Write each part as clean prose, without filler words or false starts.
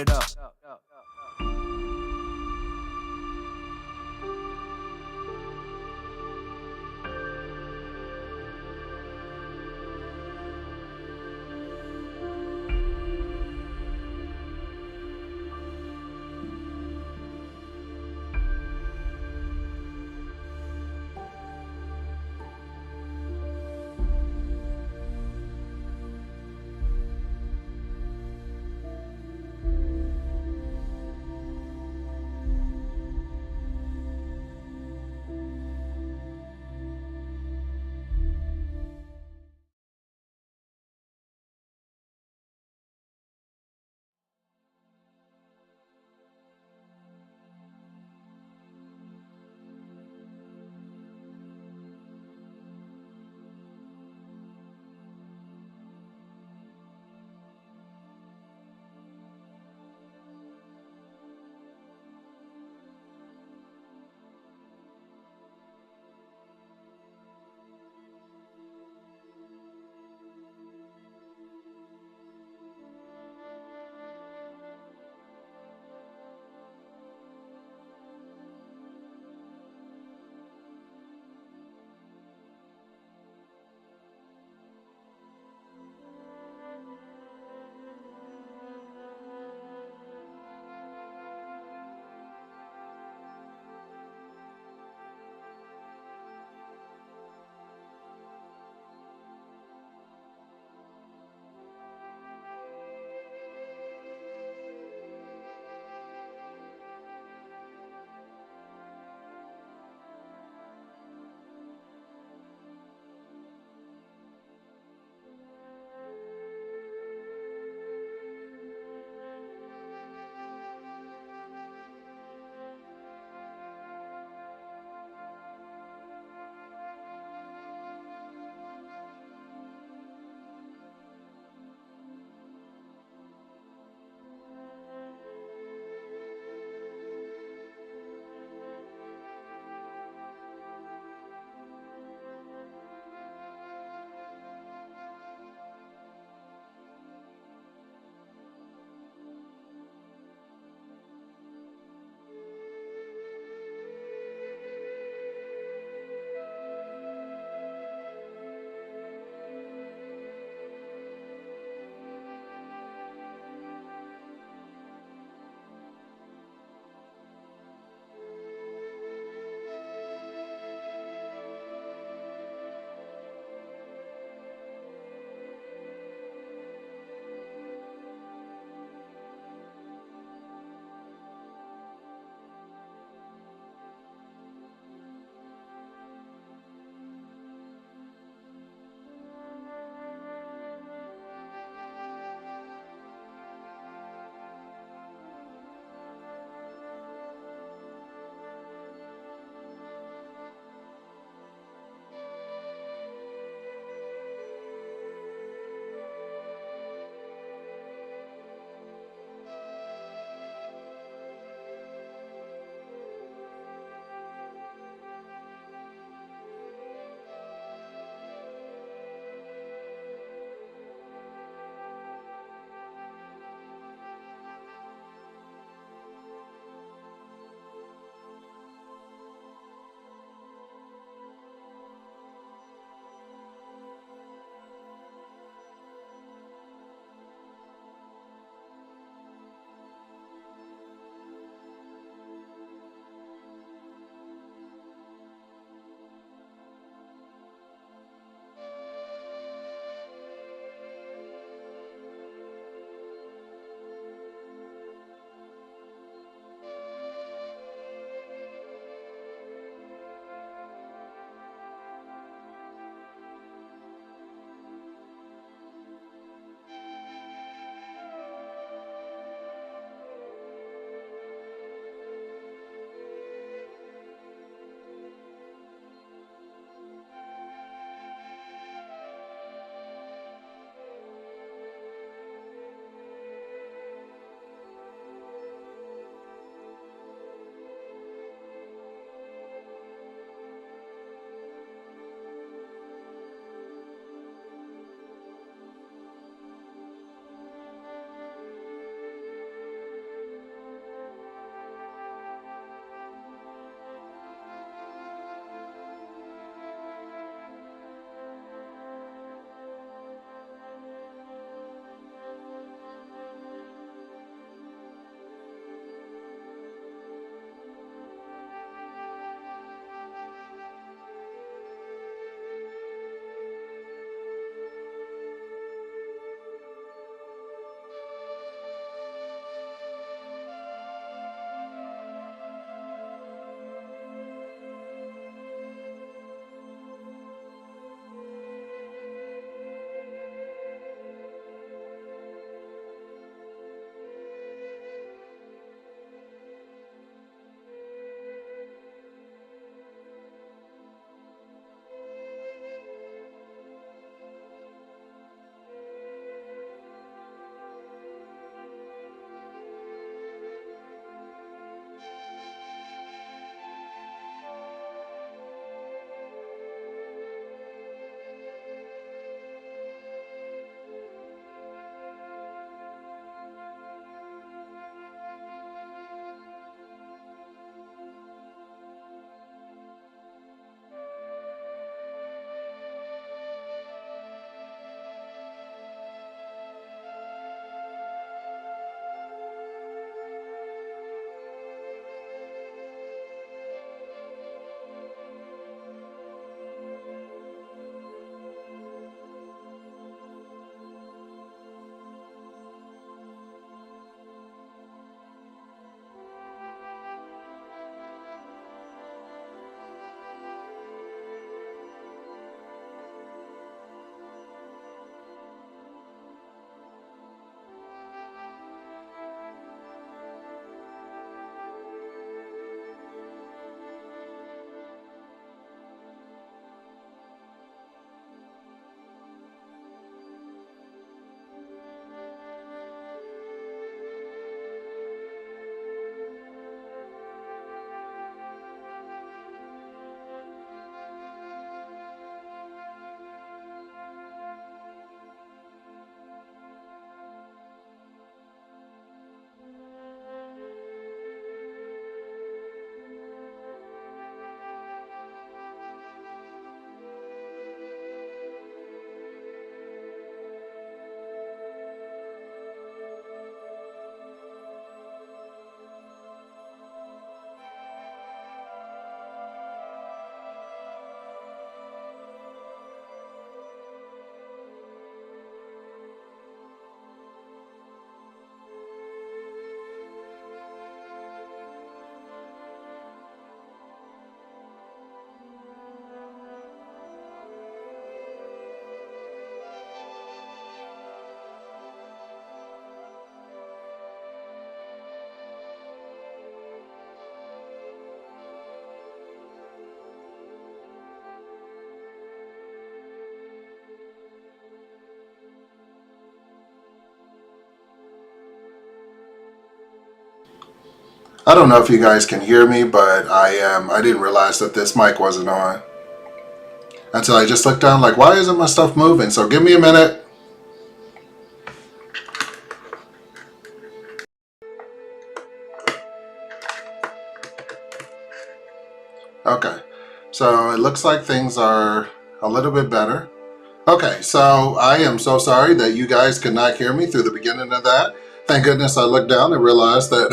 it up. I don't know if you guys can hear me, but I didn't realize that this mic wasn't on until I just looked down like, why isn't my stuff moving? So give me a minute. Okay. So it looks like things are a little bit better. Okay, so I am so sorry that you guys could not hear me through the beginning of that. Thank goodness I looked down and realized that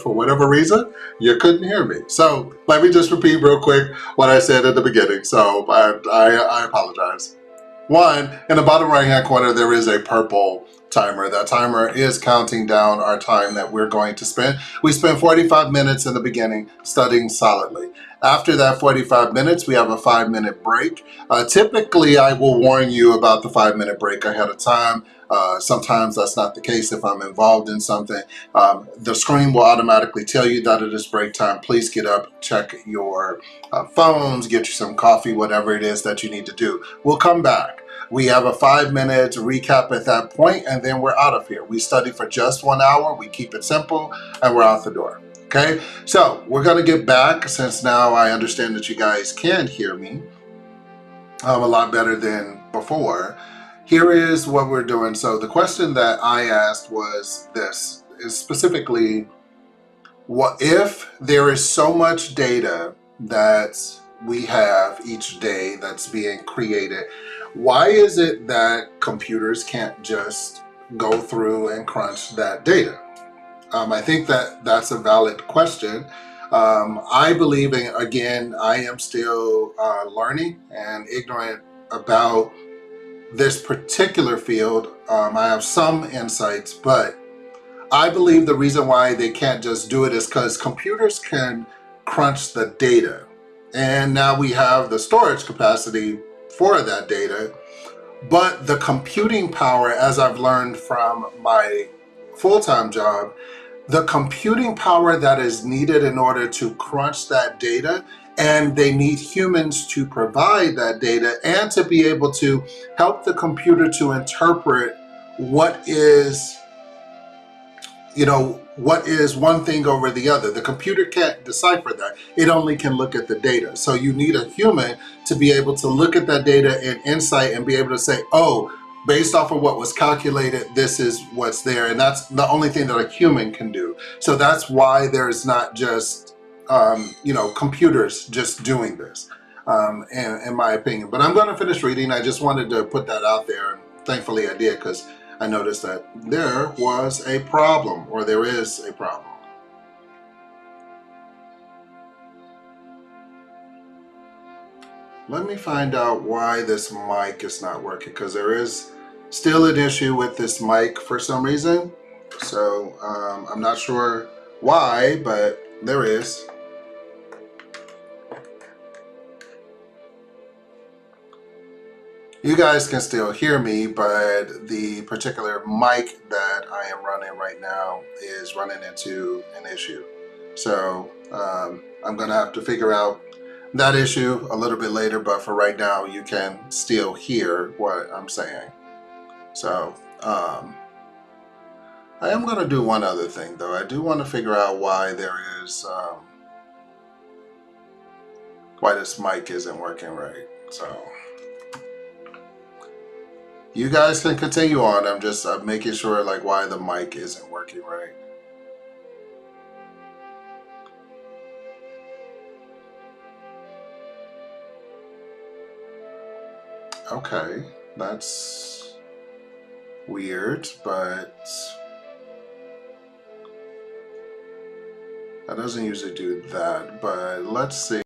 for whatever reason, you couldn't hear me. So let me just repeat real quick what I said at the beginning. So I apologize. One, in the bottom right hand corner, there is a purple timer. That timer is counting down our time that we're going to spend. We spend 45 minutes in the beginning studying solidly. After that 45 minutes, we have a 5-minute break. Typically, I will warn you about the 5-minute break ahead of time. Sometimes that's not the case if I'm involved in something. The screen will automatically tell you that it is break time. Please get up, check your phones, get you some coffee, whatever it is that you need to do. We'll come back. We have a 5-minute recap at that point, and then we're out of here. We study for just 1 hour. We keep it simple, and we're out the door. Okay, so we're going to get back since now I understand that you guys can hear me a lot better than before. Here is what we're doing. So the question that I asked was this, is specifically, what if there is so much data that we have each day that's being created, why is it that computers can't just go through and crunch that data? I think that that's a valid question. I believe, in, again, I am still learning and ignorant about this particular field. I have some insights, but I believe the reason why they can't just do it is because computers can crunch the data. And now we have the storage capacity for that data. But the computing power, as I've learned from my full-time job, the computing power that is needed in order to crunch that data, and they need humans to provide that data and to be able to help the computer to interpret what is, what is one thing over the other. The computer can't decipher that. It only can look at the data. So you need a human to be able to look at that data and insight and be able to say, oh, based off of what was calculated, this is what's there. And that's the only thing that a human can do. So that's why there's not just, computers just doing this, in my opinion. But I'm going to finish reading. I just wanted to put that out there. And thankfully I did, because I noticed that there was a problem, or there is a problem. Let me find out why this mic is not working, because there is still an issue with this mic for some reason. So I'm not sure why, but there is. You guys can still hear me, but the particular mic that I am running right now is running into an issue. So I'm going to have to figure out that issue a little bit later, but for right now, you can still hear what I'm saying. So I am going to do one other thing, though. I do want to figure out why there is, why this mic isn't working right. So you guys can continue on. I'm just making sure like why the mic isn't working right. Okay, that's weird, but that doesn't usually do that. But let's see.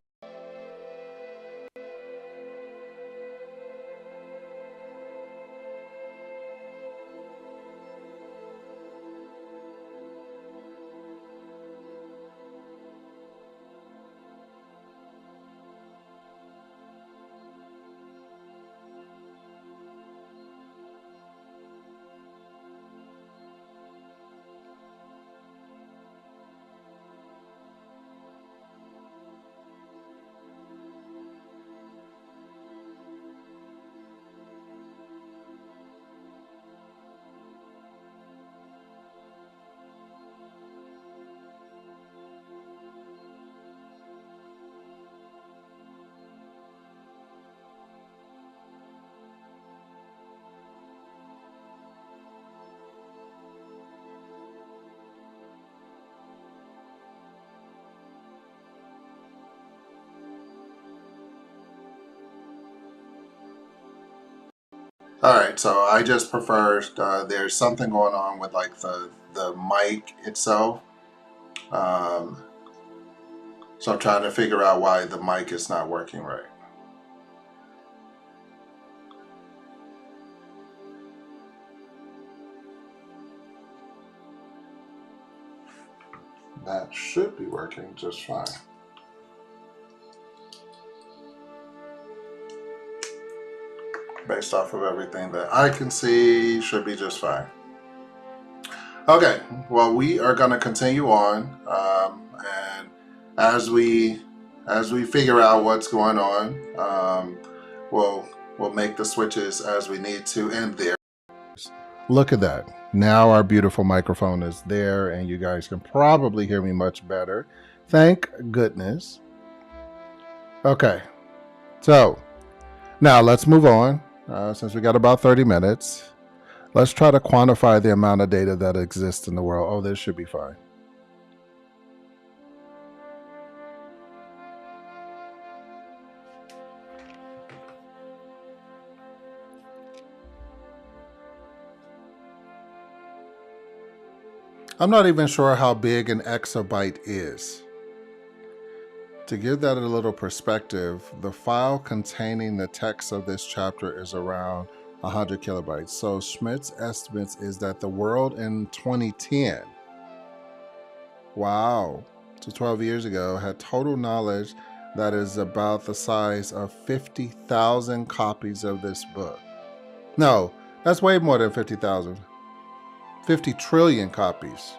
All right, so I just prefer, there's something going on with like the mic itself. Um, so I'm trying to figure out why the mic is not working right. That should be working just fine. Based off of everything that I can see, should be just fine. Okay, well, we are going to continue on, and as we figure out what's going on, we'll make the switches as we need to. And there, look at that. Now our beautiful microphone is there, and you guys can probably hear me much better. Thank goodness. Okay, so now let's move on. Since we got about 30 minutes, let's try to quantify the amount of data that exists in the world. Oh, this should be fine. I'm not even sure how big an exabyte is. To give that a little perspective, the file containing the text of this chapter is around 100 kilobytes. So Schmidt's estimates is that the world in 2010, wow, so 12 years ago, had total knowledge that is about the size of 50,000 copies of this book. No, that's way more than 50,000. 50 trillion copies.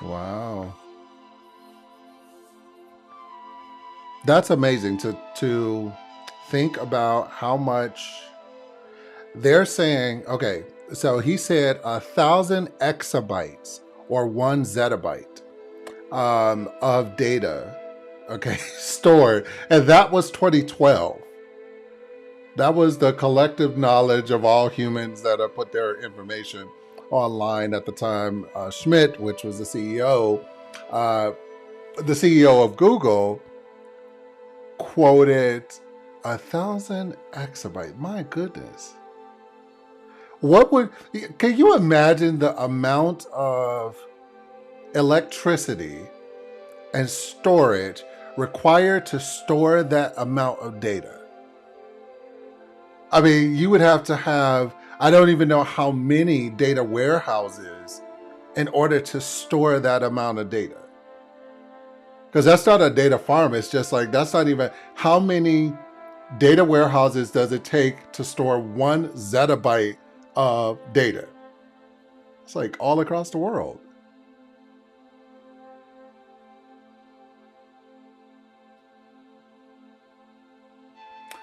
Wow. That's amazing to think about how much they're saying. Okay, so he said 1,000 exabytes or 1 zettabyte of data, okay, stored, and that was 2012. That was the collective knowledge of all humans that have put their information online at the time. Schmidt, which was uh, the CEO of Google, quoted 1,000 exabyte. My goodness. Can you imagine the amount of electricity and storage required to store that amount of data? I mean, you would have to have, I don't even know how many data warehouses in order to store that amount of data. Because that's not a data farm. It's just like, that's not even, how many data warehouses does it take to store 1 zettabyte of data? It's like all across the world.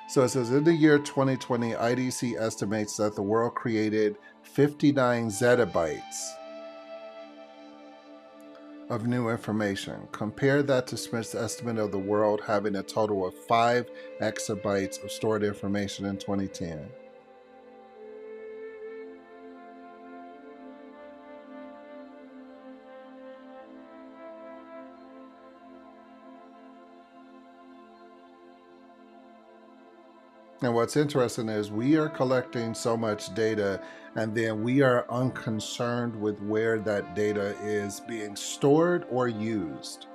So it says in the year 2020, IDC estimates that the world created 59 zettabytes of new information. Compare that to Smith's estimate of the world having a total of 5 exabytes of stored information in 2010. And what's interesting is we are collecting so much data, and then we are unconcerned with where that data is being stored or used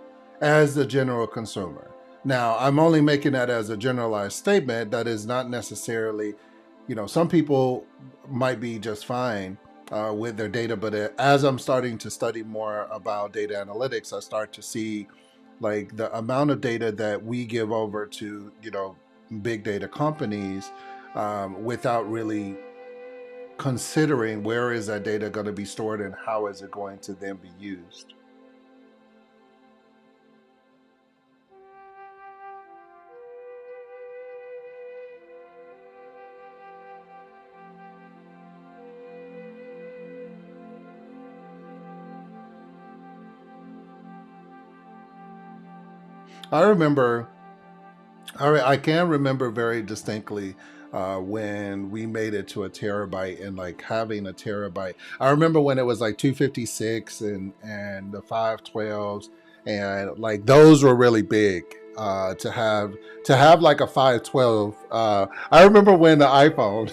as the general consumer. Now, I'm only making that as a generalized statement. That is not necessarily, some people might be just fine with their data, but as I'm starting to study more about data analytics, I start to see like the amount of data that we give over to, big data companies without really considering where is that data going to be stored and how is it going to then be used. I remember, I can remember very distinctly when we made it to a terabyte and like having a terabyte. I remember when it was like 256 and the 512s and like those were really big to have like a 512. I remember when the iPhone.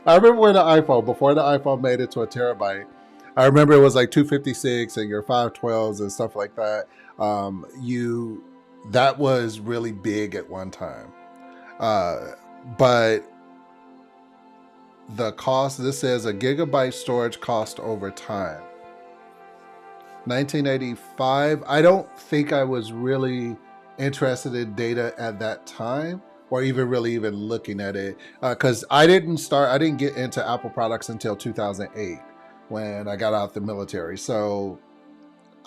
I remember when the iPhone before the iPhone made it to a terabyte. I remember it was like 256 and your 512s and stuff like that. You that was really big at one time. Uh, but the cost, this says a gigabyte storage cost over time. 1985, I don't think I was really interested in data at that time or even really even looking at it because I didn't get into Apple products until 2008 when I got out the military. So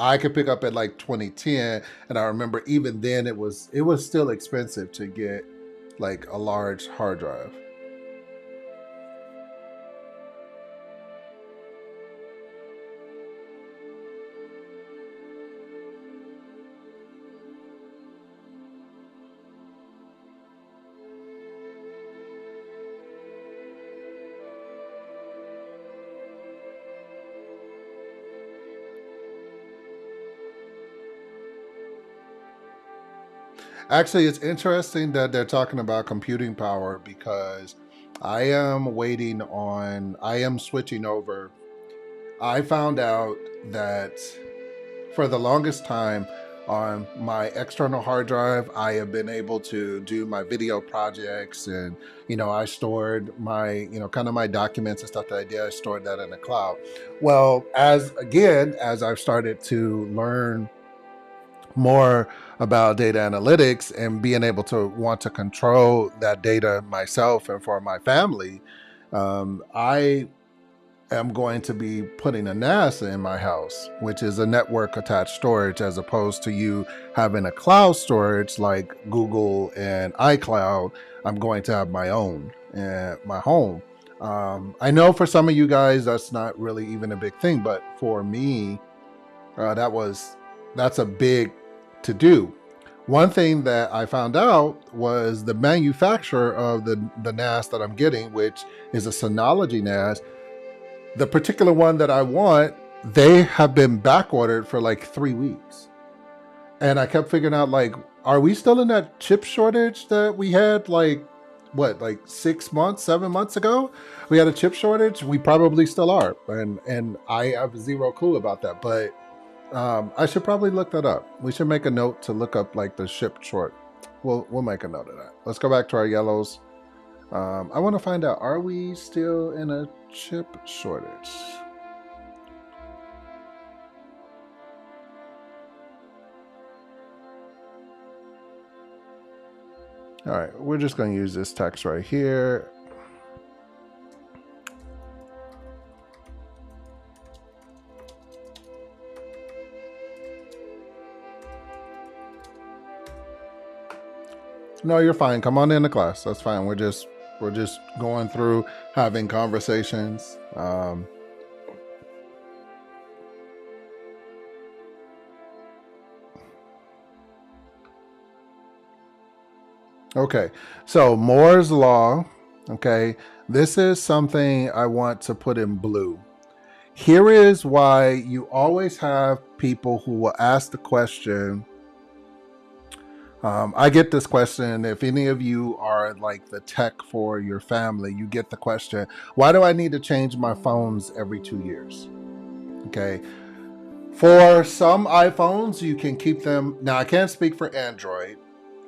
I could pick up at like 2010, and I remember even then it was still expensive to get like a large hard drive. Actually, it's interesting that they're talking about computing power because I am switching over. I found out that for the longest time on my external hard drive, I have been able to do my video projects and, I stored my, kind of my documents and stuff that I did, I stored that in the cloud. Well, as I've started to learn more about data analytics and being able to want to control that data myself and for my family, I am going to be putting a NAS in my house, which is a network attached storage, as opposed to you having a cloud storage like Google and iCloud. I'm going to have my own at my home. I know for some of you guys that's not really even a big thing, but for me, that's a big to do. One thing that I found out was the manufacturer of the NAS that I'm getting, which is a Synology NAS, the particular one that I want, they have been back ordered for like 3 weeks. And I kept figuring out like, are we still in that chip shortage that we had like what, like 6 months, 7 months ago? We had a chip shortage. We probably still are, and I have zero clue about that. But I should probably look that up. We should make a note to look up like the ship short. We'll make a note of that. Let's go back to our yellows. I want to find out, are we still in a chip shortage? All right, we're just going to use this text right here. No, you're fine. Come on into class. That's fine. We're just going through having conversations. Okay, so Moore's law. Okay, this is something I want to put in blue. Here is why you always have people who will ask the question. I get this question. If any of you are like the tech for your family, you get the question, why do I need to change my phones every 2 years? Okay. For some iPhones, you can keep them. Now, I can't speak for Android,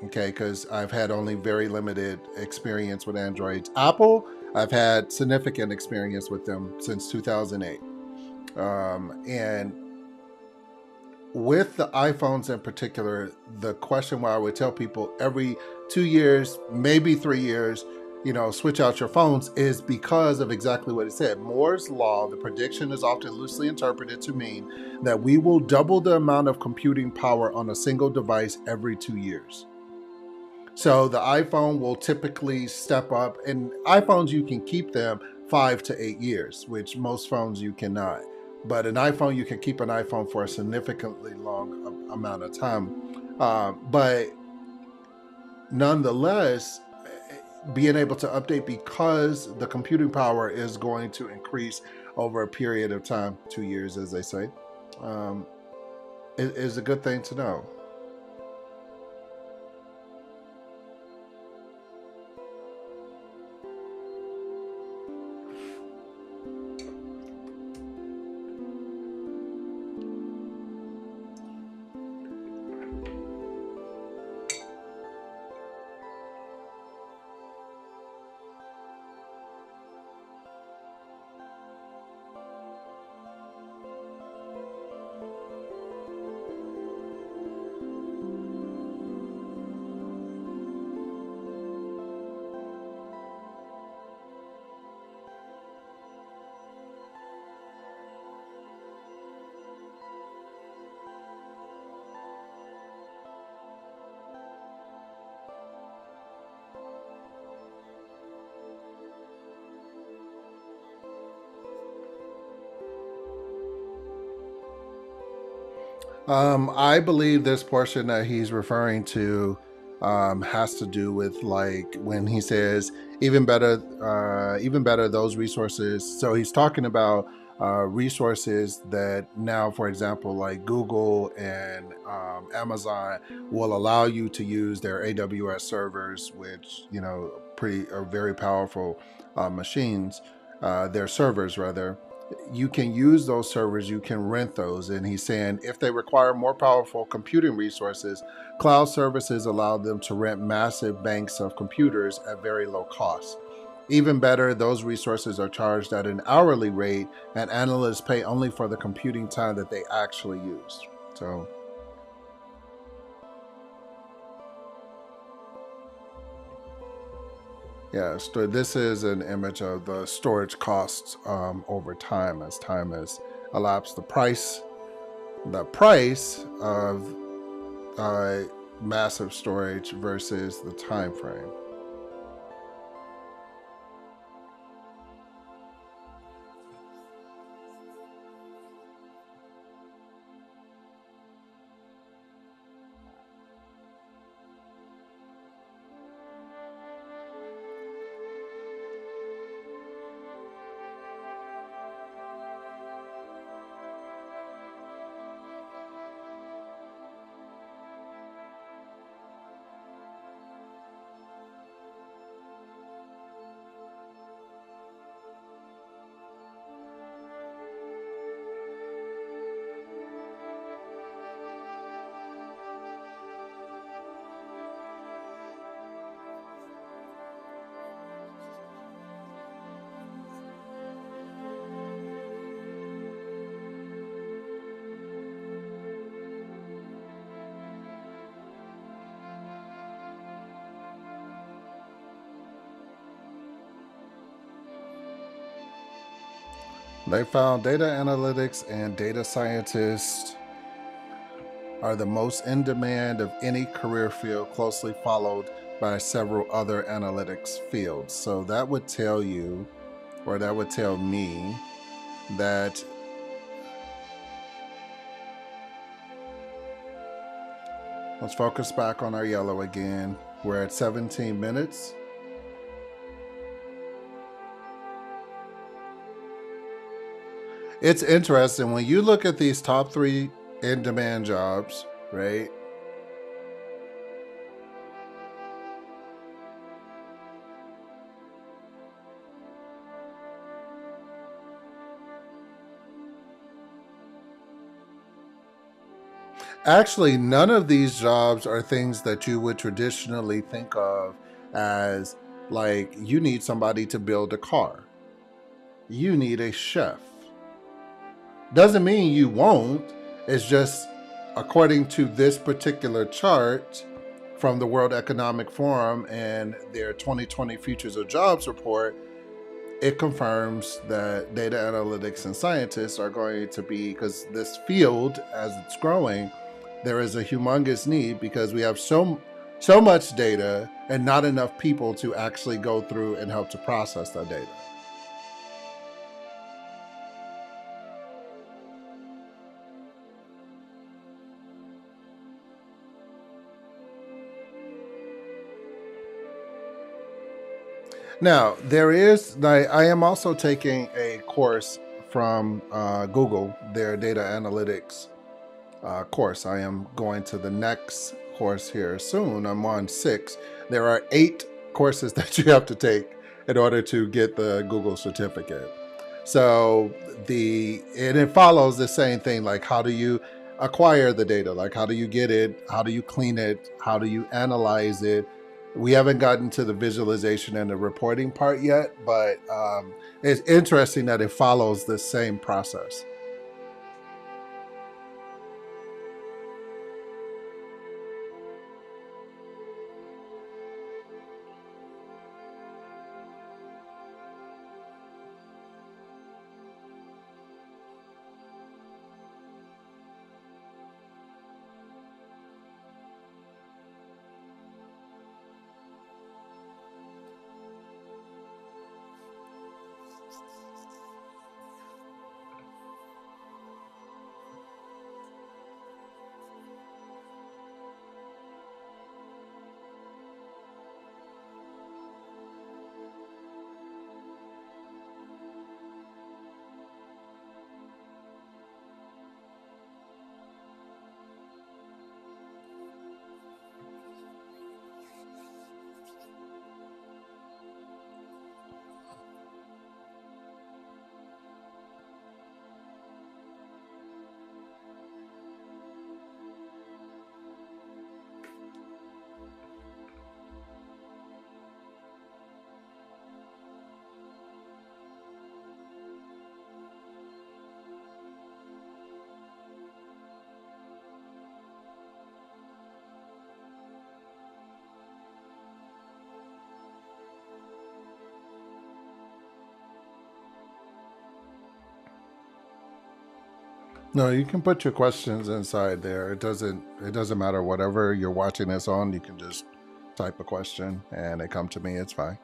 okay, because I've had only very limited experience with Androids. Apple, I've had significant experience with them since 2008. And with the iPhones in particular, the question where I would tell people every 2 years, maybe 3 years, switch out your phones is because of exactly what it said. Moore's law, the prediction is often loosely interpreted to mean that we will double the amount of computing power on a single device every 2 years. So the iPhone will typically step up, and iPhones, you can keep them 5 to 8 years, which most phones you cannot. But an iPhone, you can keep an iPhone for a significantly long amount of time. But nonetheless, being able to update because the computing power is going to increase over a period of time, 2 years, as they say, um, is a good thing to know. I believe this portion that he's referring to has to do with like when he says even better those resources. So he's talking about resources that now, for example, like Google and Amazon will allow you to use their AWS servers, which pretty are very powerful machines. Their servers rather, you can use those servers, you can rent those. And he's saying if they require more powerful computing resources, cloud services allow them to rent massive banks of computers at very low cost. Even better, those resources are charged at an hourly rate, and analysts pay only for the computing time that they actually use. So, yeah, so this is an image of the storage costs over time as time has elapsed. The price of uh, massive storage versus the time frame. They found data analytics and data scientists are the most in demand of any career field, closely followed by several other analytics fields. So that would tell you, or that would tell me, that let's focus back on our yellow again. We're at 17 minutes. It's interesting when you look at these top three in demand jobs, right? Actually, none of these jobs are things that you would traditionally think of as like you need somebody to build a car, you need a chef. Doesn't mean you won't. It's just according to this particular chart from the World Economic Forum and their 2020 Futures of Jobs report, it confirms that data analytics and scientists are going to be, because this field, as it's growing, there is a humongous need because we have so much data and not enough people to actually go through and help to process that data. Now, there is, I am also taking a course from Google, their data analytics course. I am going to the next course here soon. I'm on 6. There are 8 courses that you have to take in order to get the Google certificate. So it follows the same thing, like how do you acquire the data, like how do you get it, how do you clean it, how do you analyze it. We haven't gotten to the visualization and the reporting part yet, but it's interesting that it follows the same process. No, you can put your questions inside there. It doesn't matter whatever you're watching this on, you can just type a question and they come to me, it's fine.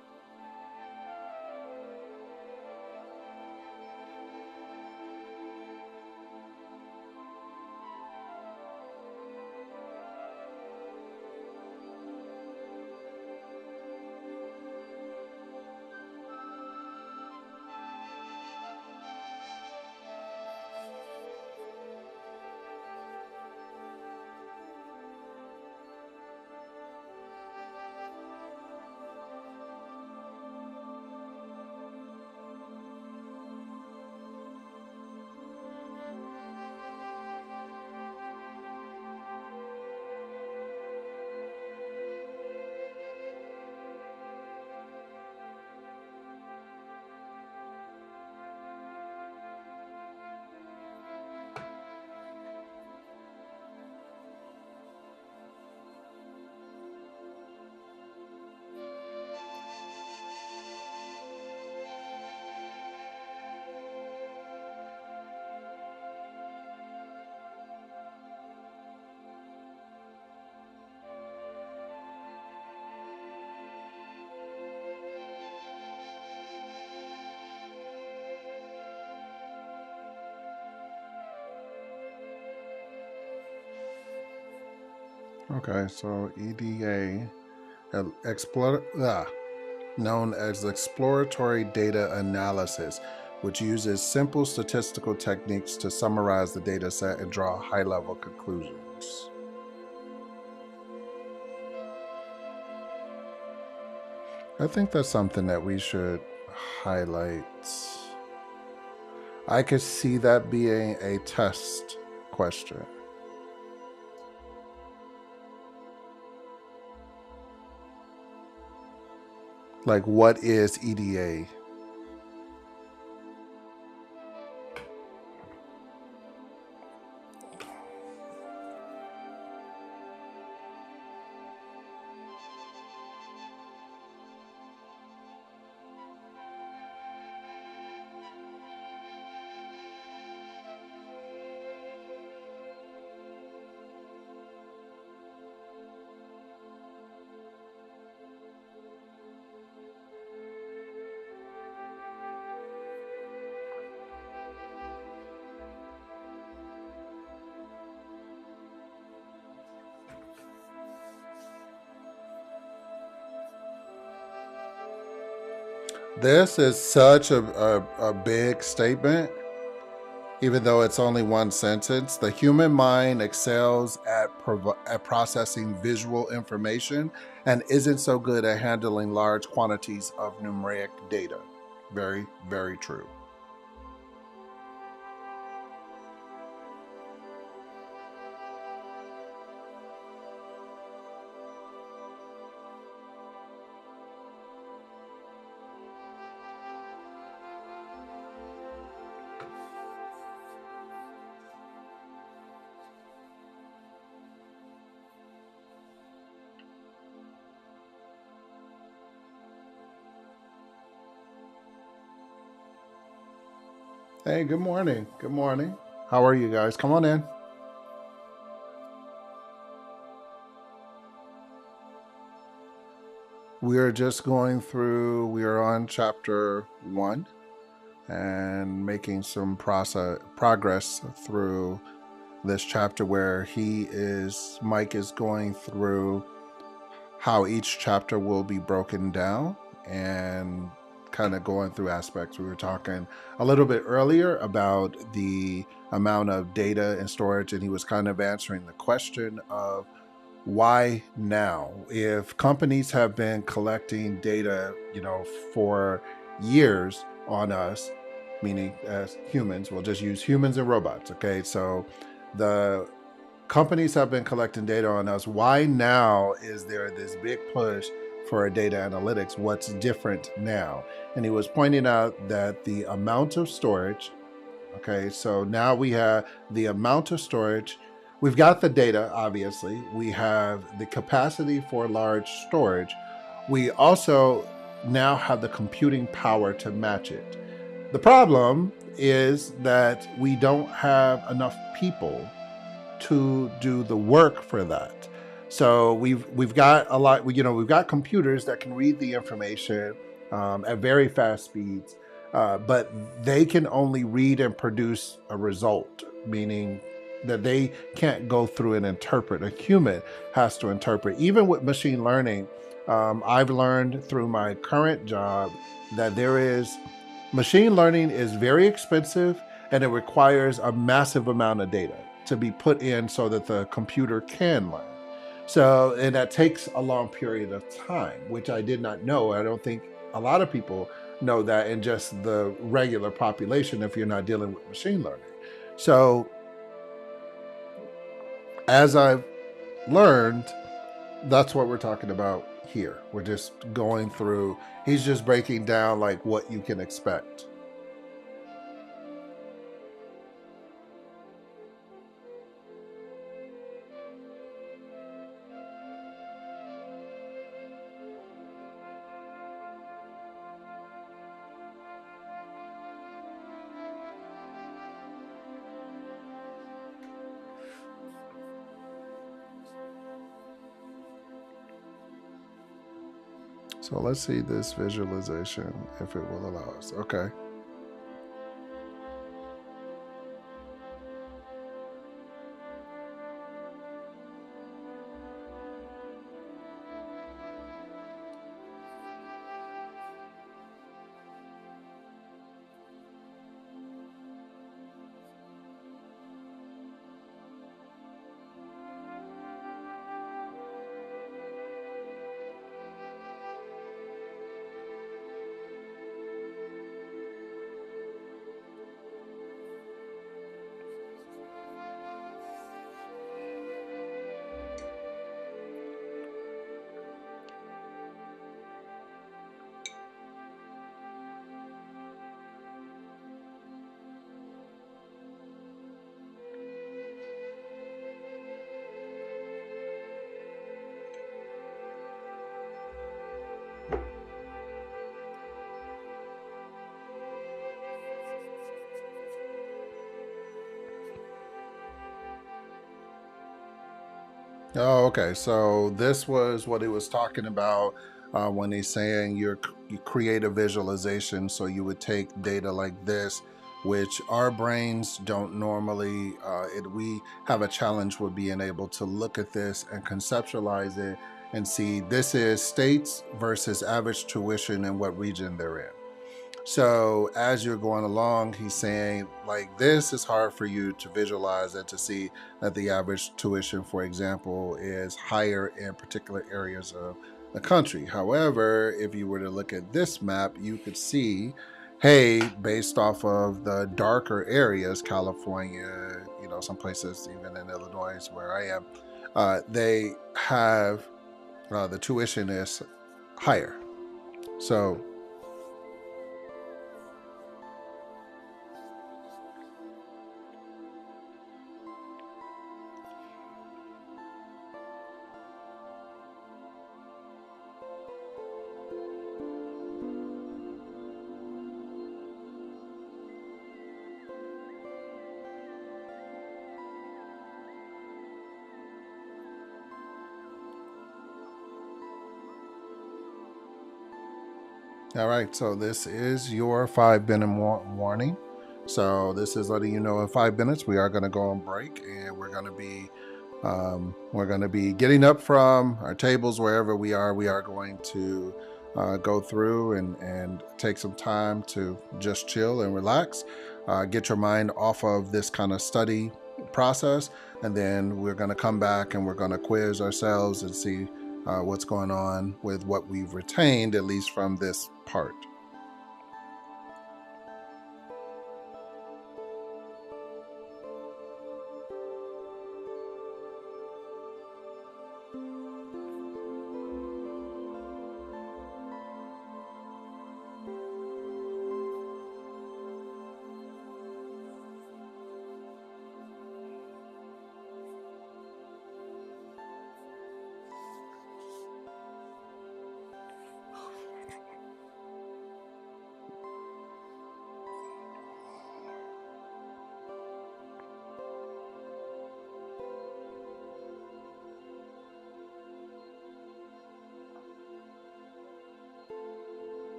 Okay, so EDA, known as Exploratory Data Analysis, which uses simple statistical techniques to summarize the data set and draw high-level conclusions. I think that's something that we should highlight. I could see that being a test question. Like, what is EDA? This is such a big statement, even though it's only one sentence. The human mind excels at processing visual information and isn't so good at handling large quantities of numeric data. Very, very true. Hey, good morning. Good morning. How are you guys? Come on in. We are just going through, we are on chapter 1 and making some progress through this chapter where Mike is going through how each chapter will be broken down and kind of going through aspects. We were talking a little bit earlier about the amount of data and storage, and he was kind of answering the question of why now? If companies have been collecting data, for years on us, meaning as humans, we'll just use humans and robots, okay? So the companies have been collecting data on us. Why now is there this big push for data analytics? What's different now? And he was pointing out that the amount of storage, okay, so now we have the amount of storage. We've got the data, obviously. We have the capacity for large storage. We also now have the computing power to match it. The problem is that we don't have enough people to do the work for that. So we've got a lot. We've got computers that can read the information at very fast speeds, but they can only read and produce a result, meaning that they can't go through and interpret. A human has to interpret. Even with machine learning, I've learned through my current job that machine learning is very expensive and it requires a massive amount of data to be put in so that the computer can learn. So, and that takes a long period of time, which I did not know. I don't think a lot of people know that in just the regular population if you're not dealing with machine learning. So, as I've learned, that's what we're talking about here. We're just going through, he's just breaking down like what you can expect. So let's see this visualization if it will allow us. Okay. Oh, okay. So this was what he was talking about when he's saying you create a visualization. So you would take data like this, which our brains don't normally. We have a challenge with being able to look at this and conceptualize it and see this is states versus average tuition and what region they're in. So as you're going along, he's saying like this is hard for you to visualize and to see that the average tuition, for example, is higher in particular areas of the country. However, if you were to look at this map, you could see, hey, based off of the darker areas, California, some places even in Illinois where I am, they have the tuition is higher. So, all right, so this is your 5 minute warning. So this is letting you know in 5 minutes we are going to go on break, and we're going to be getting up from our tables wherever we are. We are going to go through and take some time to just chill and relax, get your mind off of this kind of study process, and then we're going to come back and we're going to quiz ourselves and see what's going on with what we've retained, at least from this part.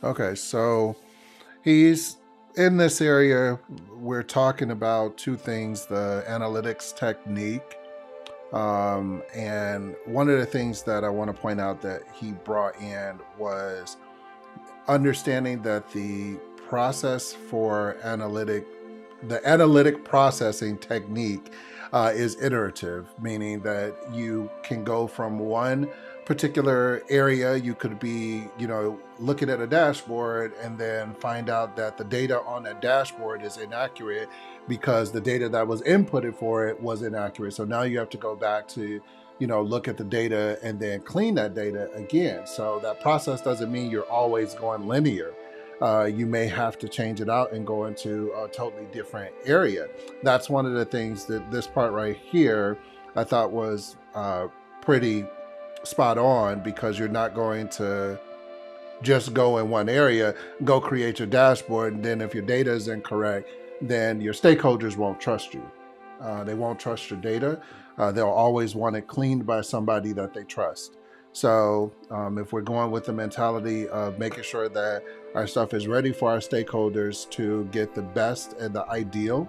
Okay, so he's in this area. We're talking about two things: the analytics technique, and one of the things that I want to point out that he brought in was understanding that the process for the analytic processing technique is iterative, meaning that you can go from one particular area. You could be, looking at a dashboard and then find out that the data on that dashboard is inaccurate because the data that was inputted for it was inaccurate. So now you have to go back to look at the data and then clean that data again. So that process doesn't mean you're always going linear. You may have to change it out and go into a totally different area. That's one of the things that this part right here I thought was pretty spot on, because you're not going to just go in one area, go create your dashboard, and then if your data is incorrect, then your stakeholders won't trust you. They won't trust your data. They'll always want it cleaned by somebody that they trust. So if we're going with the mentality of making sure that our stuff is ready for our stakeholders to get the best and the ideal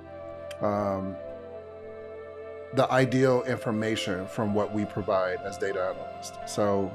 information from what we provide as data analysts. So,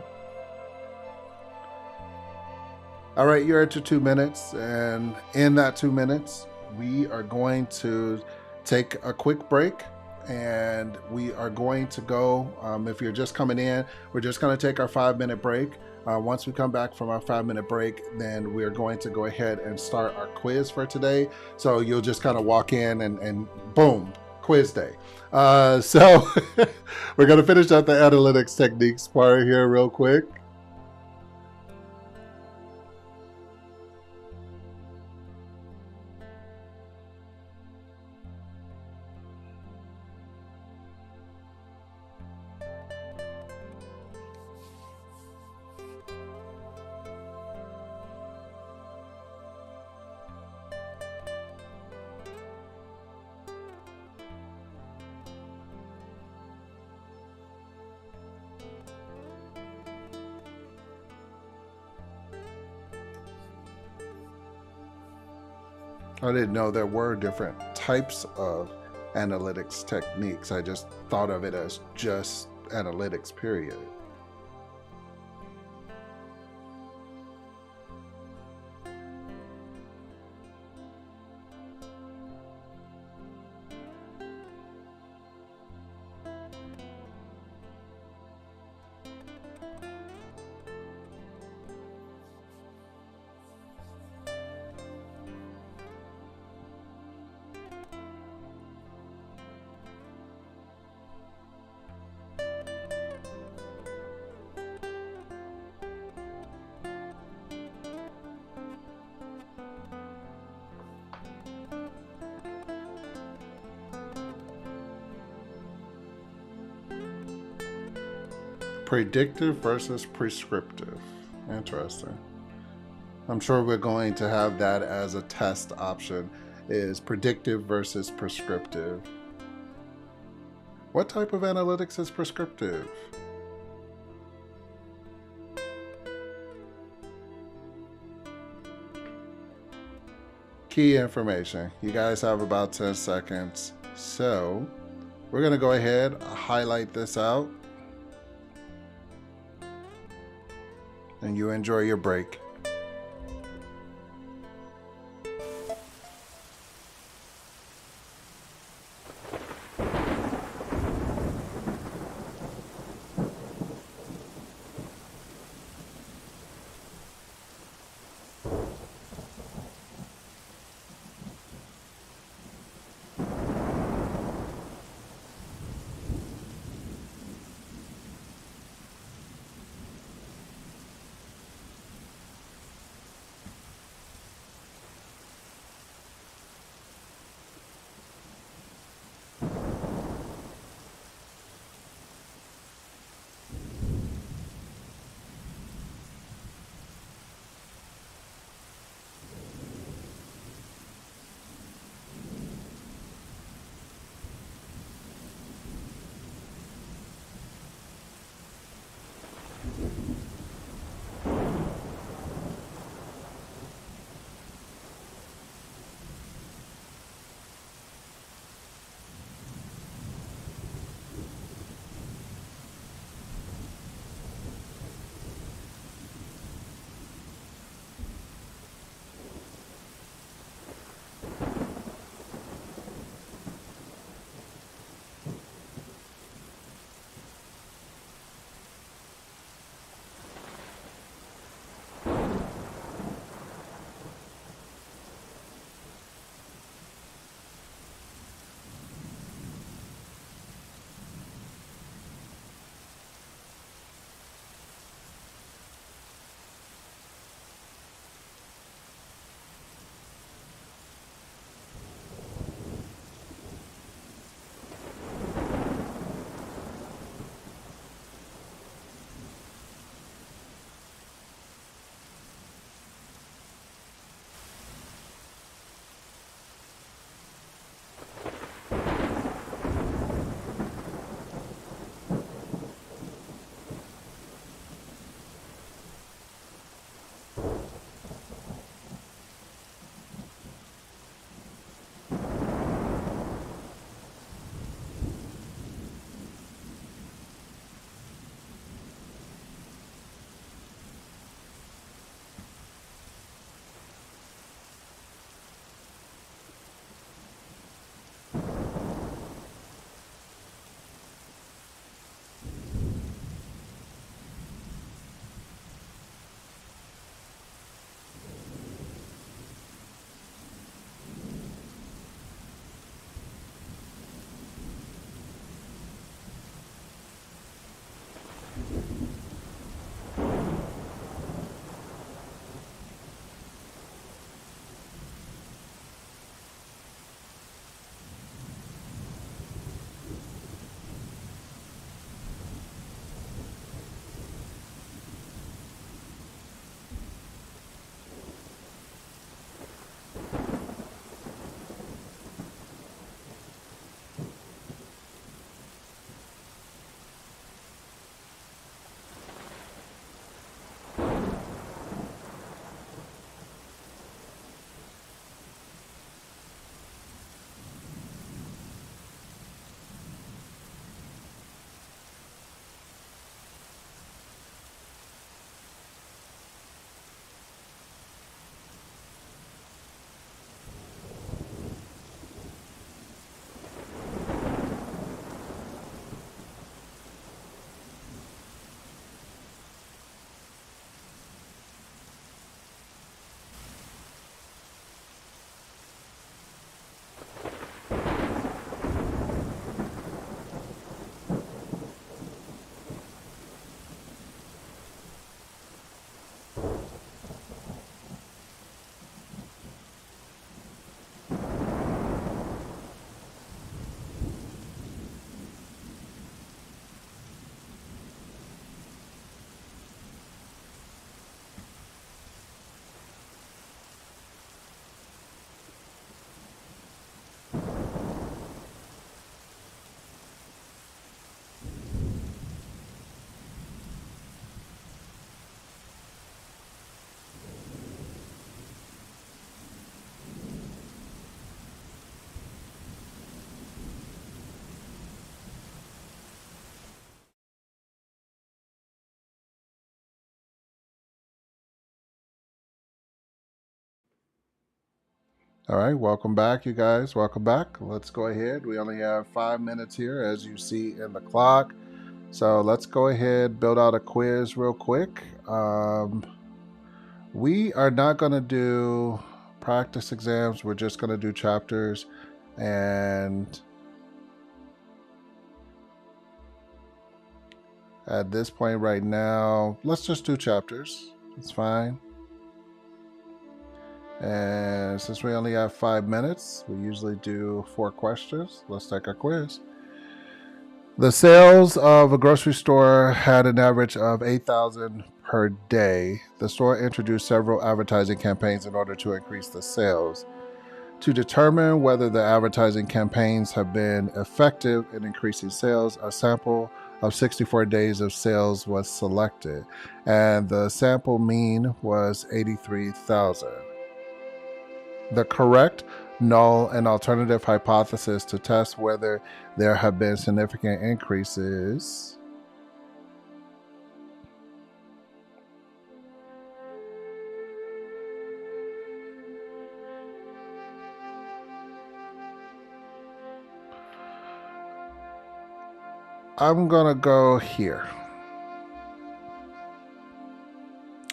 all right, you're at your 2 minutes, and in that 2 minutes, we are going to take a quick break, and we are going to go, if you're just coming in, we're just going to take our 5-minute break. Once we come back from our 5-minute break, then we're going to go ahead and start our quiz for today. So you'll just kind of walk in and boom, quiz day. So we're going to finish up the analytics techniques part here real quick. I didn't know there were different types of analytics techniques. I just thought of it as just analytics, period. Predictive versus prescriptive. Interesting. I'm sure we're going to have that as a test option, is predictive versus prescriptive. What type of analytics is prescriptive? Key information. You guys have about 10 seconds. So we're going to go ahead, highlight this out, and you enjoy your break. All right, welcome back, you guys. Welcome back. Let's go ahead. We only have 5 minutes here, as you see in the clock. So let's go ahead, build out a quiz real quick. We are not going to do practice exams. We're just going to do chapters. And at this point right now, let's just do chapters. It's fine. And since we only have 5 minutes, we usually do 4 questions. Let's take our quiz. The sales of a grocery store had an average of 8,000 per day. The store introduced several advertising campaigns in order to increase the sales. To determine whether the advertising campaigns have been effective in increasing sales, a sample of 64 days of sales was selected, and the sample mean was 83,000. The correct, null, and alternative hypothesis to test whether there have been significant increases I'm gonna go here.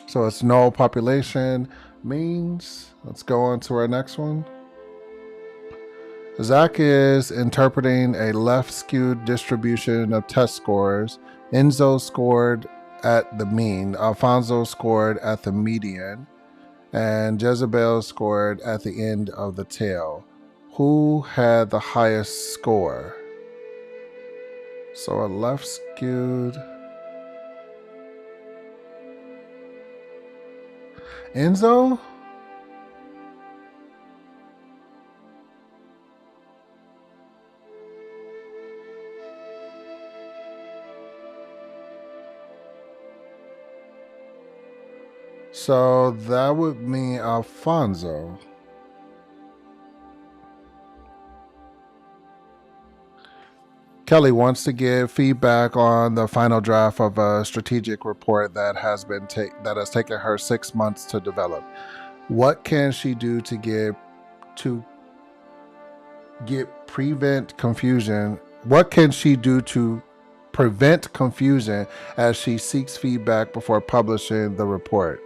So it's null population means. Let's go on to our next one. Zach is interpreting a left skewed distribution of test scores. Enzo scored at the mean, Alfonso scored at the median, and Jezebel scored at the end of the tail. Who had the highest score? So a left skewed. Enzo? So that would mean Alfonso. Kelly wants to give feedback on the final draft of a strategic report that has taken her 6 months to develop. What can she do to prevent confusion? What can she do to prevent confusion as she seeks feedback before publishing the report?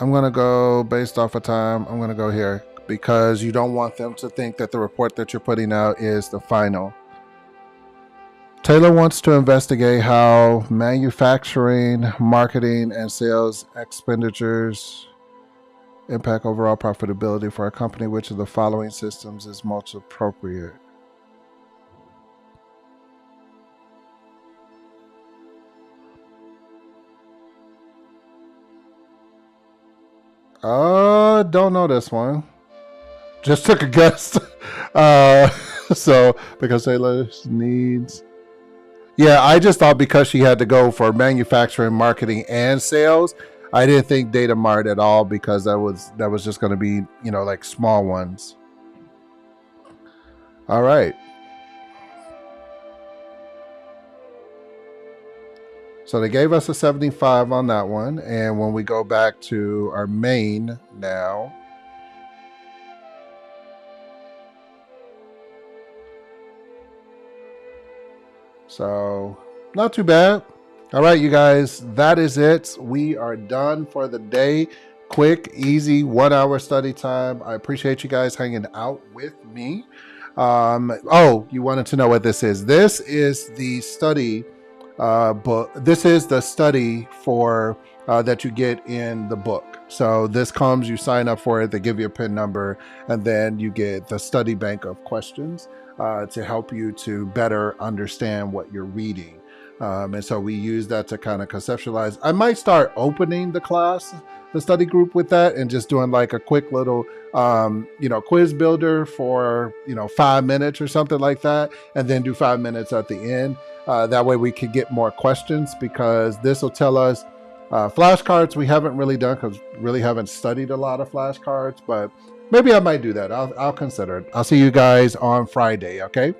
I'm going to go based off of time. I'm going to go here because you don't want them to think that the report that you're putting out is the final. Taylor wants to investigate how manufacturing, marketing, and sales expenditures impact overall profitability for a company. Which of the following systems is most appropriate? Don't know this one. Just took a guess. So because Taylor needs. Yeah, I just thought because she had to go for manufacturing, marketing, and sales, I didn't think Data Mart at all because that was just going to be, like small ones. All right. So they gave us a 75 on that one. And when we go back to our main now, so not too bad. All right, you guys, that is it. We are done for the day. Quick, easy 1 hour study time. I appreciate you guys hanging out with me. You wanted to know what this is. This is the study book. This is the study for that you get in the book. So this comes, you sign up for it, they give you a PIN number, and then you get the study bank of questions to help you to better understand what you're reading. And so we use that to kind of conceptualize. I might start opening the study group with that and just doing like a quick little, quiz builder for, 5 minutes or something like that. And then do 5 minutes at the end. That way we could get more questions because this will tell us flashcards we haven't really done because really haven't studied a lot of flashcards, but maybe I might do that. I'll consider it. I'll see you guys on Friday. Okay.